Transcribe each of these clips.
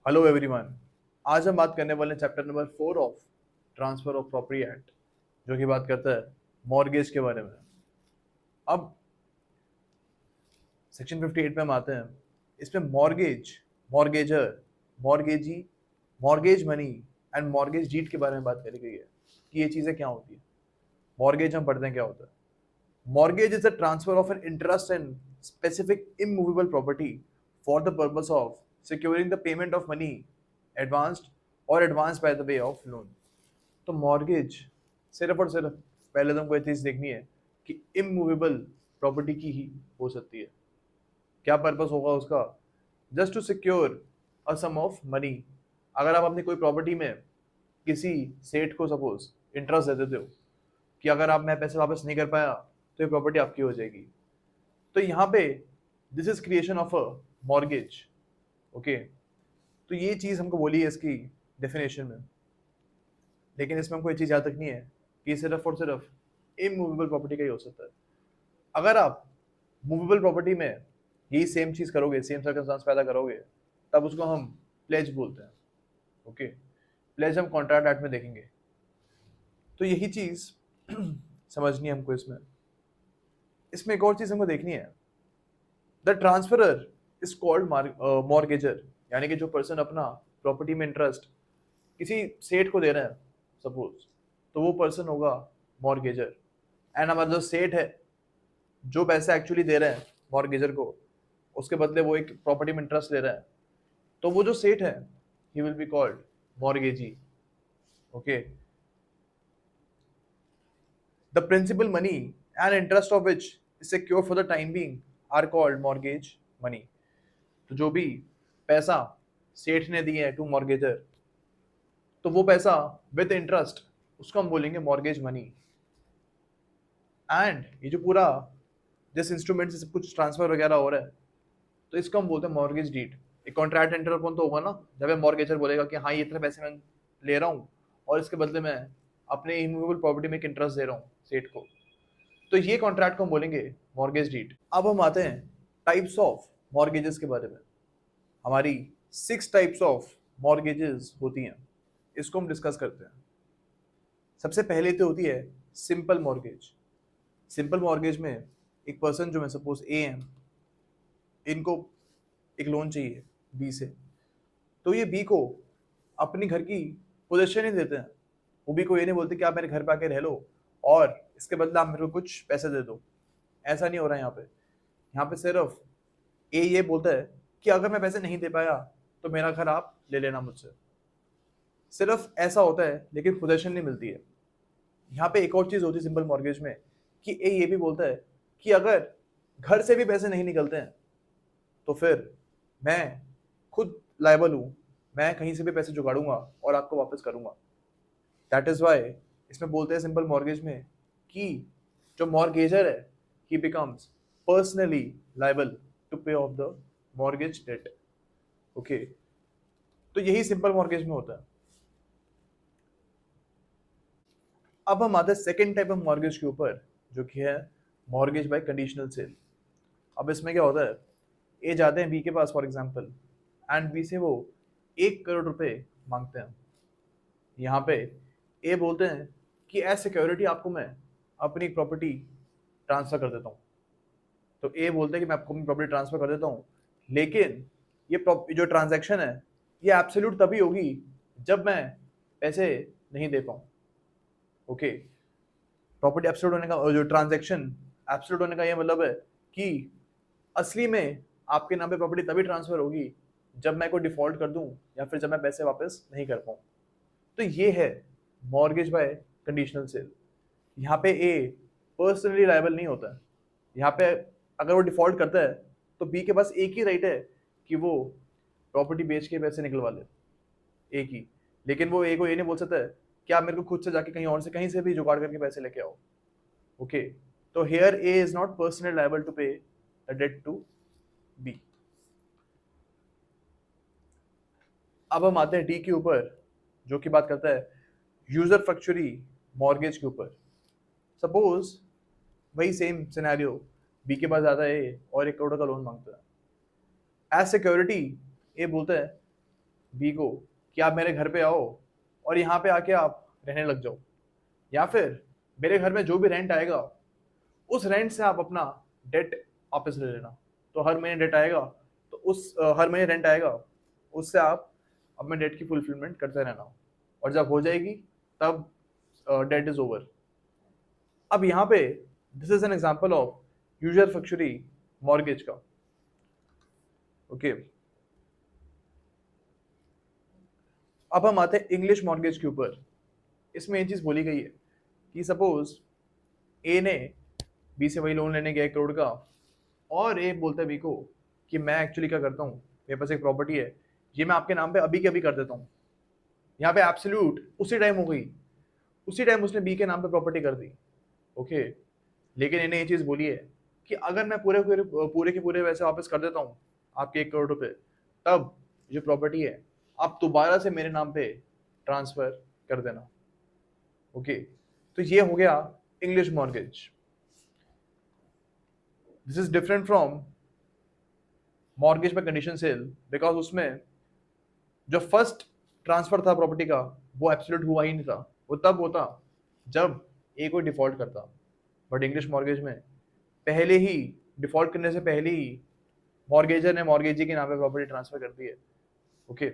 Hello everyone. आज हम बात करने वाले हैं chapter number 4 of transfer of property act, जो कि बात करता है मॉर्गेज के बारे में। अब सेक्शन 58 पे हम आते हैं। इसमें mortgage, mortgagor, mortgagee, mortgage money and mortgage deed के बारे में बात करी गई है कि ये चीज़ें क्या होती है। मॉर्गेज हम पढ़ते हैं क्या होता है। Mortgage is the transfer of an interest in specific immovable property for the purpose of securing the payment of money advanced और advance by the way of loan. तो मॉर्गेज सिर्फ और सिर्फ पहले तो हमको ये चीज़ देखनी है कि इमूवेबल प्रॉपर्टी की ही हो सकती है। क्या पर्पस होगा उसका? Just to secure a sum of money. अगर आप अपनी कोई प्रॉपर्टी में किसी सेठ को सपोज इंटरेस्ट दे देते हो कि अगर आप मैं पैसे वापस नहीं कर पाया तो ये प्रॉपर्टी आपकी हो जाएगी, तो यहाँ पे this is creation of a mortgage. Okay, तो ये चीज़ हमको बोली है इसकी डेफिनेशन में। लेकिन इसमें हमको ये चीज़ याद रखनी है कि सिर्फ और सिर्फ इमूवेबल प्रॉपर्टी का ही हो सकता है। अगर आप मूवेबल प्रॉपर्टी में यही सेम चीज़ करोगे, सेम सर्कमस्टांस पैदा करोगे, तब उसको हम प्लेज बोलते हैं। ओके, प्लेज हम कॉन्ट्रैक्ट एक्ट में देखेंगे। तो यही चीज़ समझनी है हमको इसमें। इसमें एक और चीज़ हमको देखनी है। The transferor is called mortgagor, यानी कि जो पर्सन अपना प्रॉपर्टी में इंटरेस्ट किसी सेठ को दे रहे हैं सपोज, तो वो पर्सन होगा मॉर्गेजर। एंड हमारा जो सेठ है, जो पैसे एक्चुअली दे रहे हैं मॉर्गेजर को, उसके बदले वो एक प्रॉपर्टी में इंटरेस्ट ले रहा है, तो वो जो सेठ है he will be called mortgagee. Okay, the principal money and interest of which is secure for the time being are called mortgage money. तो जो भी पैसा सेठ ने दिए है टू मॉर्गेजर, तो वो पैसा विद इंटरेस्ट उसको हम बोलेंगे मॉर्गेज मनी। एंड ये जो पूरा जिस इंस्ट्रूमेंट से सब कुछ ट्रांसफर वगैरह हो रहा है, तो इसको हम बोलते हैं मॉर्गेज डीड। एक कॉन्ट्रैक्ट एंटर अपन तो होगा ना, जब मॉर्गेजर बोलेगा कि हाँ ये इतने पैसे मैं ले रहा हूँ और इसके बदले में अपने इमूवेबल प्रॉपर्टी में एक इंटरेस्ट दे रहा हूँ सेठ को, तो ये कॉन्ट्रैक्ट को हम बोलेंगे मॉर्गेज डीड। अब हम आते हैं टाइप्स ऑफ मॉर्गेजेस के बारे में। हमारी 6 टाइप्स ऑफ मॉर्गेजेस होती हैं, इसको हम डिस्कस करते हैं। सबसे पहले तो होती है सिंपल मॉर्गेज। सिंपल मॉर्गेज में एक पर्सन जो मैं सपोज ए है, इनको एक लोन चाहिए बी से, तो ये बी को अपनी घर की पोजीशन ही देते हैं। वो बी को ये नहीं बोलते कि आप मेरे घर पे आके रह लो और इसके बदले आप मेरे को कुछ पैसे दे दो। ऐसा नहीं हो रहा है यहाँ पे। यहाँ पे सिर्फ ए ये बोलता है कि अगर मैं पैसे नहीं दे पाया तो मेरा घर आप ले लेना मुझसे। सिर्फ ऐसा होता है, लेकिन पोजीशन नहीं मिलती है। यहाँ पे एक और चीज होती है सिंपल मॉर्गेज में कि ए ये भी बोलता है कि अगर घर से भी पैसे नहीं निकलते हैं तो फिर मैं खुद लायबल हूँ, मैं कहीं से भी पैसे जुगाड़ूंगा और आपको वापस करूंगा। दैट इज वाई इसमें बोलते हैं सिंपल मॉर्गेज में कि जो मॉर्गेजर है ही becomes personally liable to pay off the mortgage debt. Okay, तो यही सिंपल मॉर्गेज में होता है। अब हम आते हैं सेकेंड टाइप ऑफ मॉर्गेज के ऊपर, जो कि है मॉर्गेज बाय कंडीशनल सेल। अब इसमें क्या होता है, ए जाते हैं बी के पास फॉर एग्जांपल, एंड बी से वो 1 करोड़ रुपए मांगते हैं। यहाँ पे ए बोलते हैं कि एज सिक्योरिटी आपको मैं अपनी प्रॉपर्टी ट्रांसफर कर देता हूँ। तो ए बोलते हैं कि मैं आपको अपनी प्रॉपर्टी ट्रांसफर कर देता हूँ, लेकिन जो ट्रांजैक्शन है ये एब्सोल्यूट तभी होगी जब मैं पैसे नहीं दे पाऊँ। ओके, प्रॉपर्टी एब्सोल्यूट होने का, जो ट्रांजैक्शन एब्सोल्यूट होने का ये मतलब है कि असली में आपके नाम पे प्रॉपर्टी तभी ट्रांसफर होगी जब मैं कोई डिफॉल्ट कर दूं या फिर जब मैं पैसे वापस नहीं कर पाऊँ। तो ये है मॉर्गेज बाय कंडीशनल सेल। यहाँ पे ए पर्सनली लायबल नहीं होता है। यहाँ पे अगर वो डिफॉल्ट करता है तो बी के पास एक ही राइट है कि वो प्रॉपर्टी बेच के पैसे निकलवा ले, एक ही। लेकिन वो ए को ये नहीं बोल सकता है कि आप मेरे को खुद से जाके कहीं और से कहीं से भी जुगाड़ करके पैसे लेके आओ। ओके, तो here A is not personally liable to pay the debt to be. अब हम आते हैं डी के ऊपर, जो कि बात करता है यूजर फ्रक्चुरी मॉर्गेज के ऊपर। सपोज वही सेम सिनेरियो, बी के पास जाता है और 1 करोड़ का लोन मांगता है। एज सिक्योरिटी ए बोलता है बी को कि आप मेरे घर पे आओ और यहाँ पे आके आप रहने लग जाओ, या फिर मेरे घर में जो भी रेंट आएगा उस रेंट से आप अपना डेट वापस ले लेना। तो हर महीने डेट आएगा, तो हर महीने रेंट आएगा, उससे आप अपने डेट की फुलफिलमेंट करते रहना, और जब हो जाएगी तब डेट इज ओवर। अब यहाँ पे this is an example of usufructuary mortgage का। ओके, अब हम आते हैं इंग्लिश मॉर्गेज के ऊपर। इसमें ये चीज बोली गई है कि सपोज ए ने बी से वही लोन लेने गया 1 करोड़ का, और ए बोलता है बी को कि मैं एक्चुअली क्या करता हूँ, मेरे पास एक प्रॉपर्टी है, ये मैं आपके नाम पे अभी के अभी कर देता हूँ। यहाँ पे एब्सोल्यूट उसी टाइम हो गई, उसी टाइम उसने बी के नाम पे प्रॉपर्टी कर दी। ओके, लेकिन इन्हें ये चीज बोली है कि अगर मैं पूरे के पूरे पैसे वापस कर देता हूँ आपके 1 करोड़ रुपए, तब जो प्रॉपर्टी है आप दोबारा से मेरे नाम पे ट्रांसफर कर देना। ओके, तो ये हो गया English mortgage. This is different from mortgage by condition sale, because उसमें जो फर्स्ट ट्रांसफर था प्रॉपर्टी का वो एब्सोल्यूट हुआ ही नहीं था, वो तब होता जब ए कोई डिफॉल्ट करता। बट इंग्लिश मॉर्गेज में पहले ही, डिफॉल्ट करने से पहले ही मॉर्गेजर ने मॉर्गेजी के नाम पे प्रॉपर्टी ट्रांसफर कर दी है। ओके,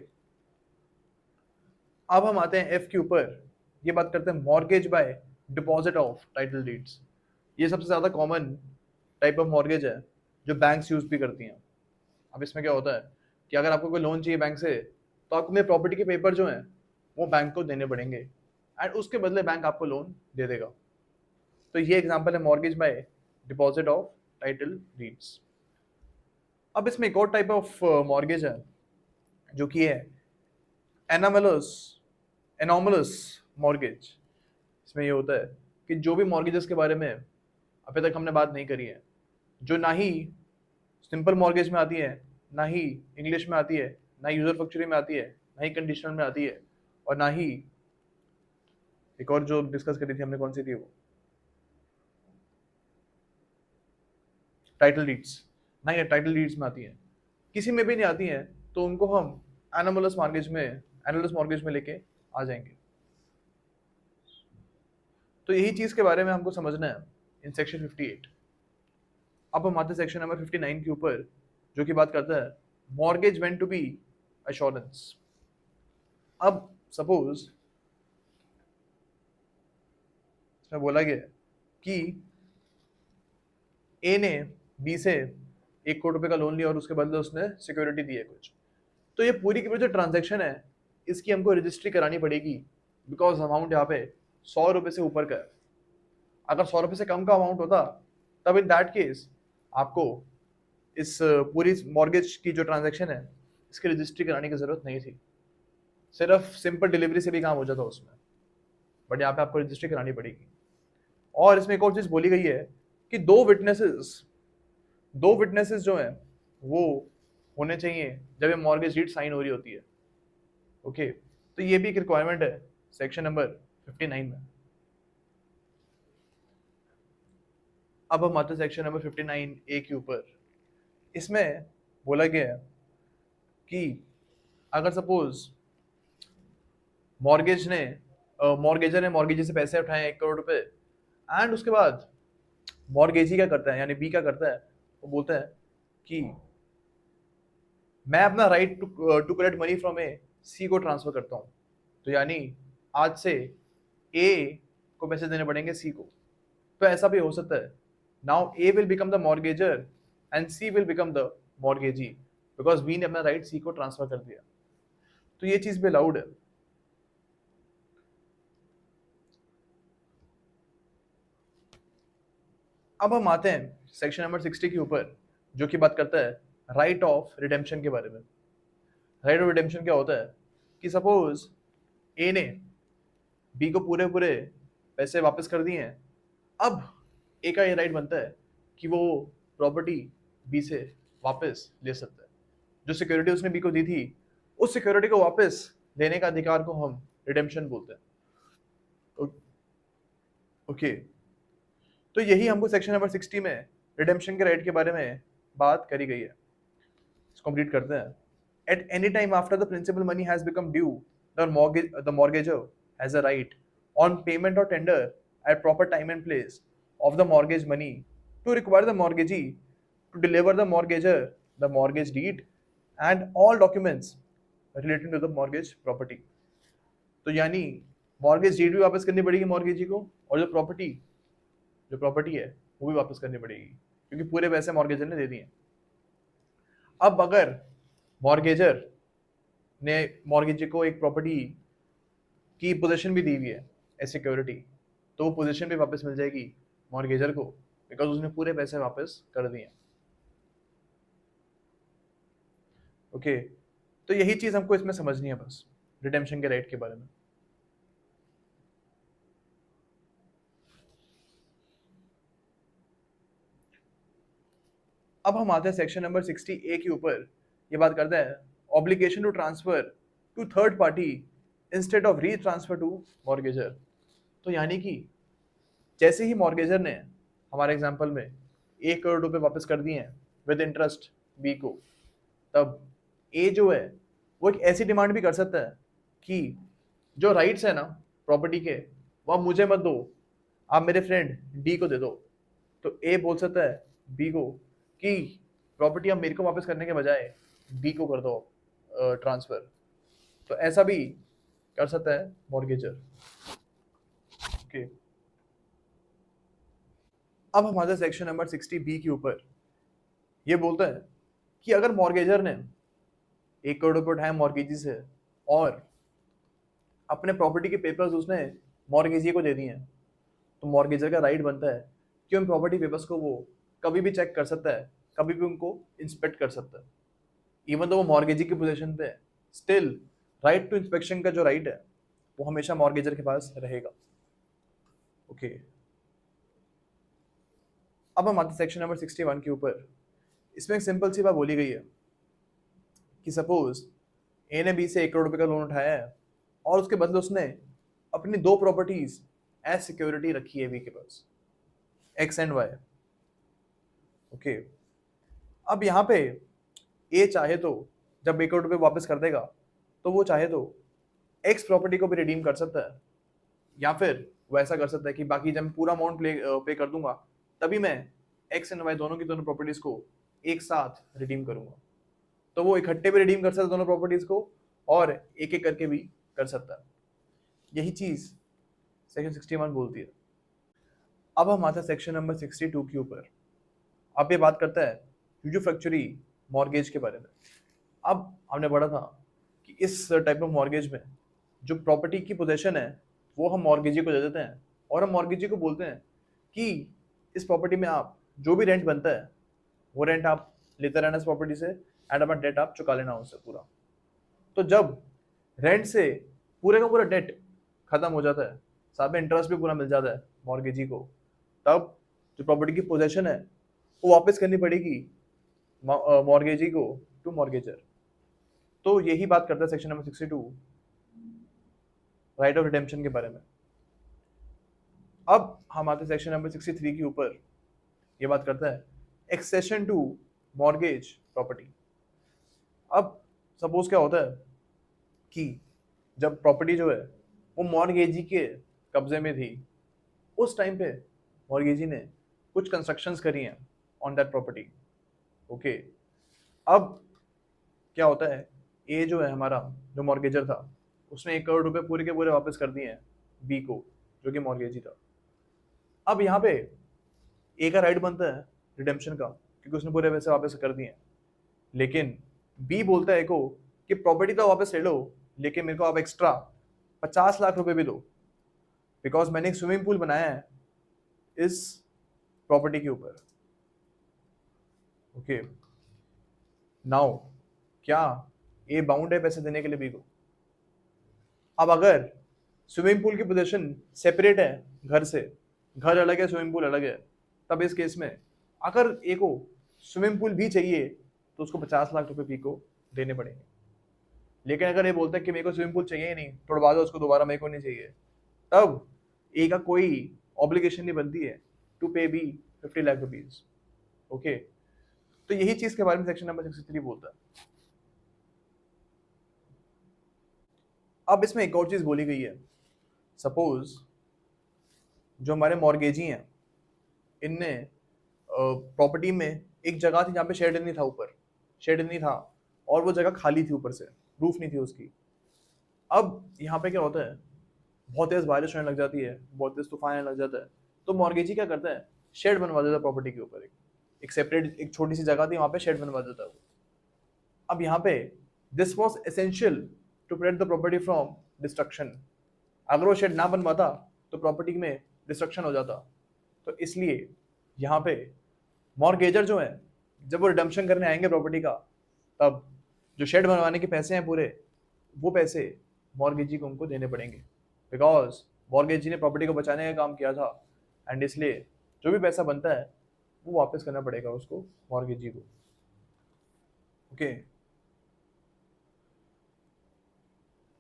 अब हम आते हैं एफ के ऊपर, ये बात करते हैं mortgage bye deposit of title deeds. ये सबसे ज्यादा कॉमन टाइप ऑफ मॉर्गेज है जो बैंक्स यूज भी करती हैं। अब इसमें क्या होता है कि अगर आपको कोई लोन चाहिए बैंक से, तो आपको मेरे प्रॉपर्टी के पेपर जो हैं वो बैंक को देने पड़ेंगे, एंड उसके बदले बैंक आपको लोन दे देगा। तो ये एग्जांपल है mortgage bye deposit of title deeds. अब इसमें एक और टाइप ऑफ मॉर्गेज है जो कि है एनोमलस एनोमलस मॉर्गेज। इसमें ये होता है कि जो भी मॉर्गेजेस के बारे में अभी तक हमने बात नहीं करी है, जो ना ही सिंपल मॉर्गेज में आती है, ना ही इंग्लिश में आती है, ना ही यूजर फैक्चुरी में आती है, ना ही कंडीशनल में आती है, और ना ही एक और जो डिस्कस करी थी हमने, कौन सी थी वो, टाइटल डीड्स, ना ही टाइटल डीड्स में आती है, किसी में भी नहीं आती है, तो उनको हम एनोमलस मॉर्गेज में लेके आ जाएंगे। तो यही चीज के बारे में हमको समझना है इन सेक्शन 58। अब हम आते हैं सेक्शन नंबर 59 के ऊपर, जो कि बात करता है mortgage went to be assurance. अब सपोज इसमें बोला गया कि ए ने बी से 1 करोड़ रुपए का लोन लिया और उसके बदले उसने सिक्योरिटी दी है कुछ, तो ये पूरी की पूरी जो ट्रांजेक्शन है इसकी हमको रजिस्ट्री करानी पड़ेगी, बिकॉज अमाउंट यहाँ पे 100 रुपए से ऊपर का है। अगर 100 रुपए से कम का अमाउंट होता, तब इन दैट केस आपको इस पूरी मॉर्गेज की जो ट्रांजैक्शन है इसकी रजिस्ट्री कराने की जरूरत नहीं थी, सिर्फ सिंपल डिलीवरी से भी काम हो जाता उसमें। बट यहाँ पे आपको रजिस्ट्री करानी पड़ेगी। और इसमें एक और चीज बोली गई है कि दो विटनेसेस जो हैं वो होने चाहिए जब ये मॉर्गेज डीड साइन हो रही होती है। ओके, तो ये भी एक रिक्वायरमेंट है सेक्शन नंबर 59 में। अब हम आते हैं सेक्शन नंबर 59 ए के ऊपर। इसमें बोला गया है कि अगर सपोज मॉर्गेजर ने मॉर्गेजी से पैसे उठाए 1 करोड़ रुपए, एंड उसके बाद मॉर्गेजी क्या करता है, यानी बी क्या करता है, वो बोलता है कि मैं अपना right to collect money from A C को ट्रांसफर करता हूँ। तो यानी आज से ए को पैसे देने पड़ेंगे सी को। तो ऐसा भी हो सकता है, now A will become the mortgagor and C will become the mortgagee, because B ने अपना राइट सी को ट्रांसफर कर दिया। तो ये चीज भी अलाउड है। अब हम आते हैं सेक्शन नंबर 60 के ऊपर, जो कि बात करता है राइट ऑफ रिडेम्पशन के बारे में। राइट ऑफ रिडेम्पशन क्या होता है कि सपोज ए ने बी को पूरे पूरे पैसे वापस कर दिए हैं, अब ए का ये राइट बनता है कि वो प्रॉपर्टी बी से वापस ले सकता है। जो सिक्योरिटी उसने बी को दी थी, उस सिक्योरिटी को वापस लेने का अधिकार को हम रिडेम्पशन बोलते हैं। ओके, तो यही हमको सेक्शन नंबर 60 में रिडेम्पशन के राइट के बारे में बात करी गई है। इसको कंप्लीट करते हैं। At any time after the principal money has become due, the mortgager has a right on payment or tender at proper time and place of the mortgage money to require the mortgagee to deliver the mortgager the mortgage deed and all documents relating to the mortgage property. तो यानी mortgage deed भी वापस करनी पड़ेगी mortgagee को, और जो property है वो भी वापस करनी पड़ेगी, क्योंकि पूरे पैसे मॉर्गेजर ने दे दिए। अब अगर मॉर्गेजर ने मॉर्गेजी को एक प्रॉपर्टी की पोजीशन भी दी हुई है एज सिक्योरिटी, तो वो पोजीशन भी वापस मिल जाएगी मॉर्गेजर को, बिकॉज उसने पूरे पैसे वापस कर दिए। ओके, तो यही चीज हमको इसमें समझनी है बस, रिडेम्पशन के राइट के बारे में। अब हम आते हैं सेक्शन नंबर 60A के ऊपर। ये बात करते हैं obligation to transfer to third party instead of retransfer to mortgagor. तो यानी कि जैसे ही मॉर्गेजर ने हमारे एग्जांपल में 1 करोड़ रुपए वापस कर दिए हैं विद इंटरेस्ट बी को, तब ए जो है वो एक ऐसी डिमांड भी कर सकता है कि जो राइट्स है ना प्रॉपर्टी के, वो आप मुझे मत दो, आप मेरे फ्रेंड डी को दे दो। तो ए बोल सकता है बी को कि प्रॉपर्टी आप मेरे को वापस करने के बजाय बी को कर दो ट्रांसफर। तो ऐसा भी कर सकता है मॉर्गेजर। ओके, अब हमारे सेक्शन नंबर 60B के ऊपर ये बोलता है कि अगर मॉर्गेजर ने 1 करोड़ रुपए उठाए मॉर्गेजी से और अपने प्रॉपर्टी के पेपर्स उसने मॉर्गेजी को दे दिए हैं, तो मॉर्गेजर का राइट बनता है कि उन प्रॉपर्टी पेपर्स को वो कभी भी चेक कर सकता है, कभी भी उनको इंस्पेक्ट कर सकता है। इवन तो वो मॉर्गेजी की पोजीशन पे है, स्टिल राइट टू इंस्पेक्शन का जो राइट है वो हमेशा मॉर्गेजर के पास रहेगा। ओके, अब हम आते सेक्शन नंबर 61 के ऊपर। इसमें एक सिंपल सी बात बोली गई है कि सपोज ए ने बी से 1 करोड़ रुपए का लोन उठाया है और उसके बदले उसने अपनी 2 प्रॉपर्टीज एज सिक्योरिटी रखी है बी के पास, एक्स एंड वाई। ओके, अब यहाँ पे ए चाहे तो जब 1 करोड़ रुपए वापस कर देगा तो वो चाहे तो एक्स प्रॉपर्टी को भी रिडीम कर सकता है, या फिर वो ऐसा कर सकता है कि बाकी जब मैं पूरा अमाउंट पे कर दूंगा तभी मैं एक्स एंड वाई दोनों की दोनों प्रॉपर्टीज को एक साथ रिडीम करूंगा। तो वो इकट्ठे भी रिडीम कर सकता है दोनों प्रॉपर्टीज को और एक एक करके भी कर सकता है। यही चीज सेक्शन 61 बोलती है। अब हम आते हैं सेक्शन नंबर 62 के ऊपर। अब ये बात करता है यूजुफ्रैक्चुअरी मॉर्गेज के बारे में। अब हमने पढ़ा था कि इस टाइप ऑफ मॉर्गेज में जो प्रॉपर्टी की पोजीशन है वो हम मॉर्गेजी को दे देते हैं और हम मॉर्गेजी को बोलते हैं कि इस प्रॉपर्टी में आप जो भी रेंट बनता है वो रेंट आप लेते रहना इस प्रॉपर्टी से एंड अपना डेट आप चुका लेना उससे पूरा। तो जब रेंट से पूरे का पूरा डेट खत्म हो जाता है, साथ में इंटरेस्ट भी पूरा मिल जाता है मॉर्गेजी को, तब जो प्रॉपर्टी की पोजीशन है वो वापस करनी पड़ेगी मॉर्गेजी को टू मॉर्गेजर। तो यही बात करता है section number 62 right of redemption के बारे में। अब हम आते हैं सेक्शन नंबर 63 के ऊपर। ये बात करता है एक्सेशन टू मॉर्गेज प्रॉपर्टी। अब सपोज क्या होता है कि जब प्रॉपर्टी जो है वो मॉर्गेजी के कब्जे में थी, उस टाइम पे मॉर्गेजी ने कुछ कंस्ट्रक्शंस करी हैं ऑन दैट प्रॉपर्टी। ओके, अब क्या होता है, ए जो है हमारा जो मॉर्गेजर था उसने 1 करोड़ रुपए पूरे के पूरे वापस कर दिए हैं बी को जो कि मॉर्गेजी था। अब यहाँ पे ए का राइट बनता है रिडेम्पशन का क्योंकि उसने पूरे पैसे वापस कर दिए हैं, लेकिन बी बोलता है को कि प्रॉपर्टी तो वापस ले लो लेकिन मेरे को आप एक्स्ट्रा 50 लाख रुपए भी दो, बिकॉज मैंने एक स्विमिंग पूल बनाया है इस प्रॉपर्टी के ऊपर। ओके, नाउ क्या ए बाउंड है पैसे देने के लिए बी को? अब अगर स्विमिंग पूल की पोजीशन सेपरेट है घर से, घर अलग है स्विमिंग पूल अलग है, तब इस केस में अगर ए को स्विमिंग पूल भी चाहिए तो उसको 50 लाख रुपए बी को देने पड़ेंगे। लेकिन अगर ये बोलता है कि मेरे को स्विमिंग पूल चाहिए ही नहीं, तोड़वा दो उसको दोबारा, मेरे को नहीं चाहिए, तब ए का कोई ऑब्लिगेशन नहीं बनती है टू पे बी 50 लाख रुपीज। ओके, तो यही चीज के बारे में सेक्शन नंबर 63 बोलता है। अब इसमें एक और चीज़ बोली गई है, सपोज जो हमारे मॉर्गेजी हैं, इनने प्रॉपर्टी में एक जगह थी जहाँ पे शेड नहीं था, ऊपर शेड नहीं था और वो जगह खाली थी, ऊपर से रूफ नहीं थी उसकी। अब यहाँ पे क्या होता है, बहुत तेज बारिश होने लग जाती है, बहुत तेज तूफान आने लग जाता है, तो मॉर्गेजी क्या करता है, शेड बनवा देता है प्रॉपर्टी के ऊपर, एक सेपरेट एक छोटी सी जगह थी, वहाँ पे शेड बनवा देता है वो। अब यहाँ पे this was essential to prevent the property from destruction. अगर वो शेड ना बनवाता तो प्रॉपर्टी में डिस्ट्रक्शन हो जाता। तो इसलिए यहाँ पे मॉर्गेजर जो है, जब वो रिडम्पशन करने आएंगे प्रॉपर्टी का, तब जो शेड बनवाने के पैसे हैं पूरे, वो पैसे मॉर्गेजी को उनको देने पड़ेंगे, बिकॉज मॉर्गेजी ने प्रॉपर्टी को बचाने का काम किया था, एंड इसलिए जो भी पैसा बनता है वो वापस करना पड़ेगा उसको, मॉर्गेजी को। ओके,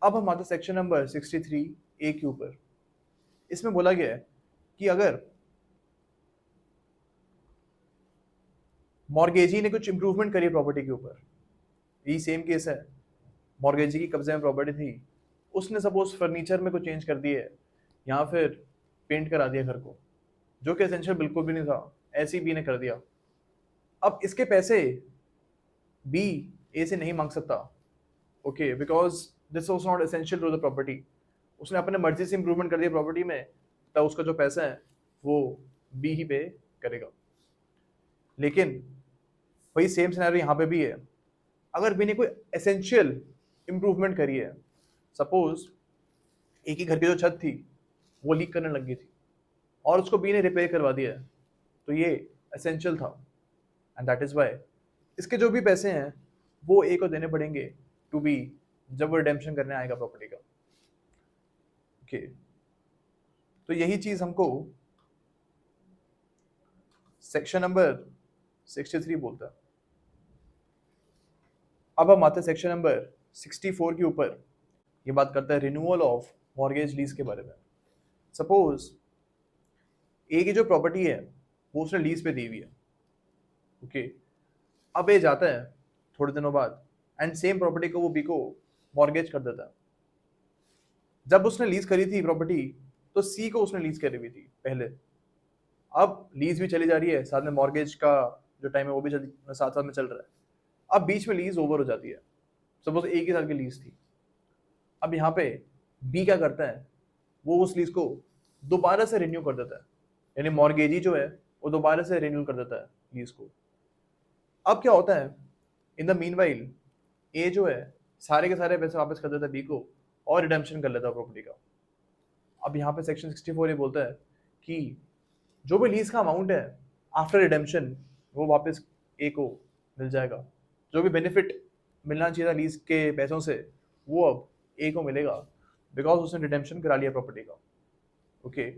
अब हम आते सेक्शन नंबर 63A के ऊपर। इसमें बोला गया है कि अगर मॉर्गेजी ने कुछ इंप्रूवमेंट करी प्रॉपर्टी के ऊपर, यही सेम केस है, मॉर्गेजी की कब्जे में प्रॉपर्टी थी, उसने सपोज फर्नीचर में कुछ चेंज कर दिए या फिर पेंट करा दिया घर को, जो कि एसेंशियल बिल्कुल भी नहीं था, ऐसी बी ने कर दिया। अब इसके पैसे बी ए से नहीं मांग सकता, okay, because this was not essential to the property. उसने अपने मर्जी से इंप्रूवमेंट कर दिया प्रॉपर्टी में, तब उसका जो पैसा है वो बी ही पे करेगा। लेकिन वही सेम सिनेरियो यहाँ पे भी है, अगर बी ने कोई एसेंशियल इंप्रूवमेंट करी है, सपोज एक ही घर की जो छत थी वो लीक करने लग गई थी और उसको बी ने रिपेयर करवा दिया है, तो ये एसेंशियल था, एंड दैट इज वाई इसके जो भी पैसे हैं वो ए को देने पड़ेंगे टू बी, जब वो रिडेम्पशन करने आएगा प्रॉपर्टी का। ओके, तो यही चीज हमको सेक्शन नंबर 63 बोलता है। अब हम आते हैं सेक्शन नंबर 64 के ऊपर। ये बात करता है रिन्यूअल ऑफ मॉर्गेज लीज के बारे में। सपोज ए की जो प्रॉपर्टी है वो उसने लीज पे दी हुई है, ओके, अब ए जाता है थोड़े दिनों बाद एंड सेम प्रॉपर्टी को वो बी को मॉर्गेज कर देता है। जब उसने लीज करी थी प्रॉपर्टी, तो सी को उसने लीज करी हुई थी पहले, अब लीज भी चली जा रही है, साथ में मॉर्गेज का जो टाइम है वो भी साथ साथ में चल रहा है। अब बीच में लीज ओवर हो जाती है, सपोज एक ही साल की लीज थी। अब यहाँ पे बी क्या करता है, वो उस लीज को दोबारा से रिन्यू कर देता है, यानी मॉर्गेजी जो है वो दोबारा से रिन्यू कर देता है लीज को। अब क्या होता है, इन द मीनवाइल ए जो है सारे के सारे पैसे वापस कर देता है बी को और रिडेम्पशन कर लेता है प्रॉपर्टी का। अब यहाँ पे सेक्शन 64 ये बोलता है कि जो भी लीज का अमाउंट है आफ्टर रिडेम्पशन वो वापस ए को मिल जाएगा, जो भी बेनिफिट मिलना चाहिए था लीज के पैसों से वो अब ए को मिलेगा, बिकॉज उसने रिडेम्पशन करा लिया प्रॉपर्टी का। ओके,